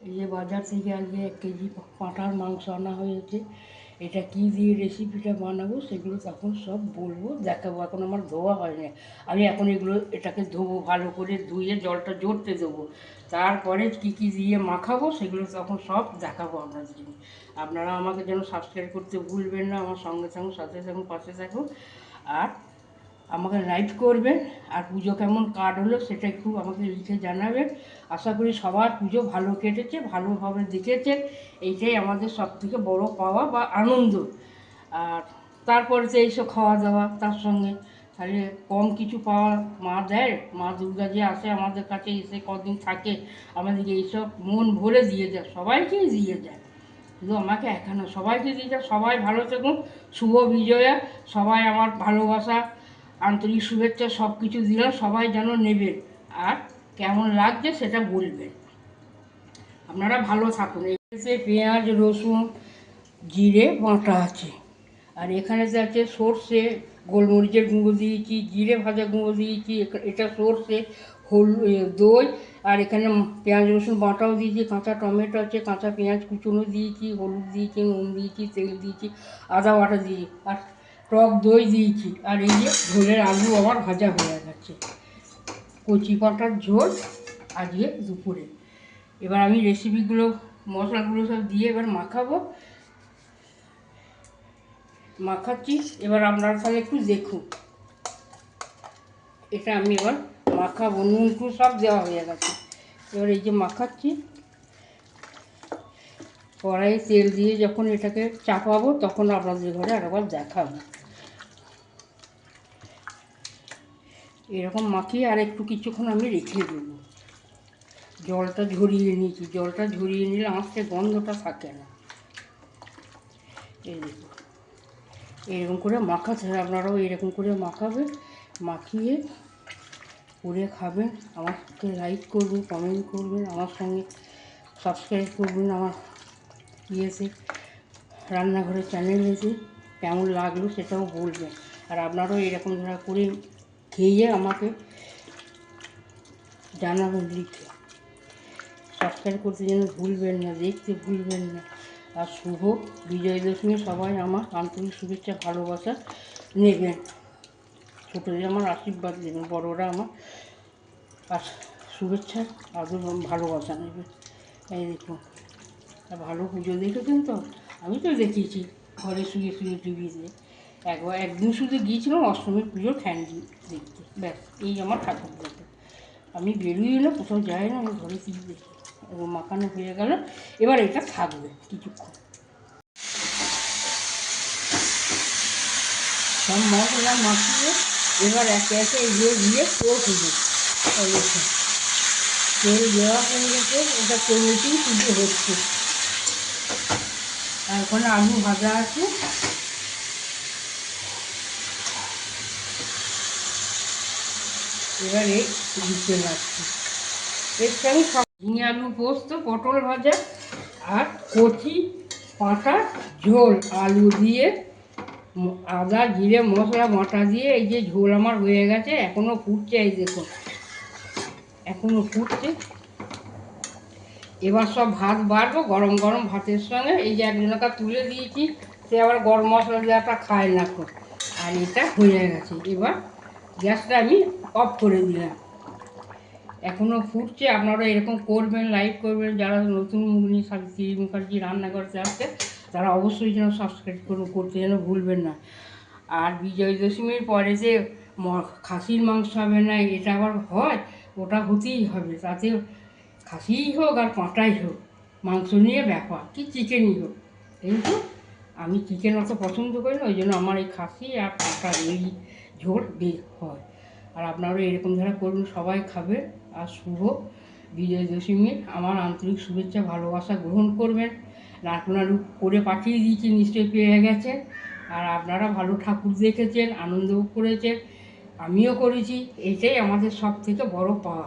এই যে বাজার থেকে আজকে 1 কেজি পাঁঠার মাংস আনা হয়েছে। এটা কী দিয়ে রেসিপিটা বানাবো সেগুলো তখন সব বলবো, দেখাবো। এখন আমার ধোয়া হয়নি, আমি এখন এটাকে ধোবো, ভালো করে ধুয়ে জলটা ঝরতে দেবো। তারপরে কী কী দিয়ে মাখাবো সেগুলো তখন সব দেখাবো আপনাদেরকে। আপনারা আমাকে যেন সাবস্ক্রাইব করতে ভুলবেন না, আমার সঙ্গে সঙ্গে সাথে থাকুন, পাশে থাকুন। আর আমাকে লাইক করবেন। আর পুজো কেমন কাট হলো সেটা একটু আমাকে লিখে জানাবেন। আশা করি সবার পুজো ভালো কেটেছে, ভালোভাবে দেখেছেন। এইটাই আমাদের সবথেকে বড় পাওয়া বা আনন্দ। আর তারপরে তো এইসব খাওয়া দাওয়া তার সঙ্গে, তাহলে কম কিছু পাওয়া মা দেয়? মা দুর্গা যে আসে আমাদের কাছে, এসে কদিন থাকে, আমাদেরকে এইসব মন ভরে দিয়ে যায়, সবাইকেই দিয়ে যায়, শুধু আমাকে একা না, সবাইকে দিয়ে যায়। সবাই ভালো থাকুন, শুভ বিজয়া। সবাই আমার ভালোবাসা, আন্তরিক শুভেচ্ছা সব কিছু দিলাম, সবাই যেন নেবেন। আর কেমন লাগছে সেটা বলবেন। আপনারা ভালো থাকুন। এতে পেঁয়াজ, রসুন, জিরে বাটা আছে। আর এখানেতে আছে সর্ষে, গোলমরিচের গুঁড়ো দিয়েছি, জিরে ভাজা গুঁড়ো দিয়েছি, এটা সর্ষে, দই। আর এখানে পেঁয়াজ রসুন বাটাও দিয়েছি, কাঁচা টমেটো আছে, কাঁচা পেঁয়াজ কুচুনো দিয়েছি, হলুদ দিয়েছি, নুন দিয়েছি, তেল দিয়েছি, আদা বাটা দিয়েছি, আর টক দই দিয়েছি। আর এই যে ঝোলের আলু আমার ভাজা হয়ে গেছে, কচি পাঁঠার ঝোল আজকে দুপুরে। এবার আমি রেসিপিগুলো, মশলাগুলো সব দিয়ে এবার মাখাচ্ছি। এবার আপনারা তাহলে একটু দেখুন। এটা আমি এবার মাখাবো, নুন টুন সব দেওয়া হয়ে গেছে। এবার এই যে মাখাচ্ছি, কড়াইয়ে তেল দিয়ে যখন এটাকে চাপাবো তখন আপনাদের ঘরে আরেকবার দেখাবো। এরকম মাখিয়ে আর একটু কিছুক্ষণ আমি রেখে দেবো। জলটা ঝরিয়ে নিয়েছি, জলটা ঝরিয়ে নিলে আঁচতে গন্ধটা থাকে না। এই দেখুন, এরকম করে মাখাতে হয়, আপনারাও এরকম করে মাখাবেন, মাখিয়ে করে খাবেন। আমাকে লাইক করবেন, কমেন্ট করবেন, আমার সঙ্গে সাবস্ক্রাইব করবেন আমার ইয়েতে, রান্নাঘরের চ্যানেলেতে। কেমন লাগলো সেটাও বলবেন। আর আপনারাও এরকম ধরা করে খেয়ে আমাকে জানাবেন লিখে। সাবস্ক্রাইব করতে যেন ভুলবেন না, দেখতে ভুলবেন না। আর শুভ বিজয় দশমী, সবাই আমার আন্তরিক শুভেচ্ছা ভালোবাসা নেবেন। ছোটোদের আমার আশীর্বাদ নেবেন, বড়োরা আমার শুভেচ্ছা আদর ভালোবাসা নেবে। এই দেখুন, ভালো পুজো দেখেছেন তো? আমি তো দেখিয়েছি ঘরে শুয়ে শুয়ে টিভিতে। একদিন শুধু গিয়েছিলাম অষ্টমীর পুজোর ফ্যান্ডি দেখতে, ব্যাস। এই আমার ঠাকুর দেখে আমি বেরোই না, কোথাও যাই না, আমি ঘরে টিভি দেখি। এবং মাখানো হয়ে গেল, এবার এটা থাকবে কিছুক্ষণ। সব মশলা মাখিয়ে এবার একে একে এগুলো দিয়ে কষবো। তেল দেওয়া হয়ে গেছে, এটা কমিয়েই পুজো হচ্ছে। আর ওখানে আলু ভাজা আছে, এবারে দিতে লাগছে। এরটা আমি সব ঝিঙে আলু পোস্ত, পটল ভাজা আর কচি পাঁঠার ঝোল, আলু দিয়ে আদা জিরে মশলা বাটা দিয়ে এই যে ঝোল আমার হয়ে গেছে। এখনও ফুটছে, এই দেখুন এখনও ফুটছে। এবার সব ভাত বাড়বো গরম গরম ভাতের সঙ্গে। এই যে একজনকা তুলে দিয়েছি, সে আবার গরম মশলা দেওয়াটা খায় না খুব। আর এটা হয়ে গেছে, এবার গ্যাসটা আমি অফ করে দিলাম। এখনও ফুটছে, আপনারা এরকম করবেন, লাইক করবেন। যারা নতুন শ্রী মুখার্জি রান্নাঘরতে আসছে তারা অবশ্যই যেন সাবস্ক্রাইব করতে যেন ভুলবেন না। আর বিজয় দশমীর পরে যে খাসির মাংস হবে না, এটা আবার হয়, ওটা হতেই হবে। তাতে খাসিই হোক আর পাঁঠাই হোক, মাংস নিয়ে ব্যাপার, কি চিকেনই হোক। কিন্তু আমি চিকেন অত পছন্দ করি না, ওই জন্য আমার এই খাসি আর পাঁঠার এই ঝোল বের হয়। আর আপনারাও এরকম ধারা করুন, সবাই খাবে। আর শুভ বিজয় দশমীর আমার আন্তরিক শুভেচ্ছা ভালোবাসা গ্রহণ করবেন। নাড়ু করে পাঠিয়ে দিয়েছি, নিশ্চয়ই পেয়ে গেছেন। আর আপনারা ভালো ঠাকুর দেখেছেন, আনন্দও করেছেন, আমিও করেছি। এটাই আমাদের সব থেকে বড় পাওয়া।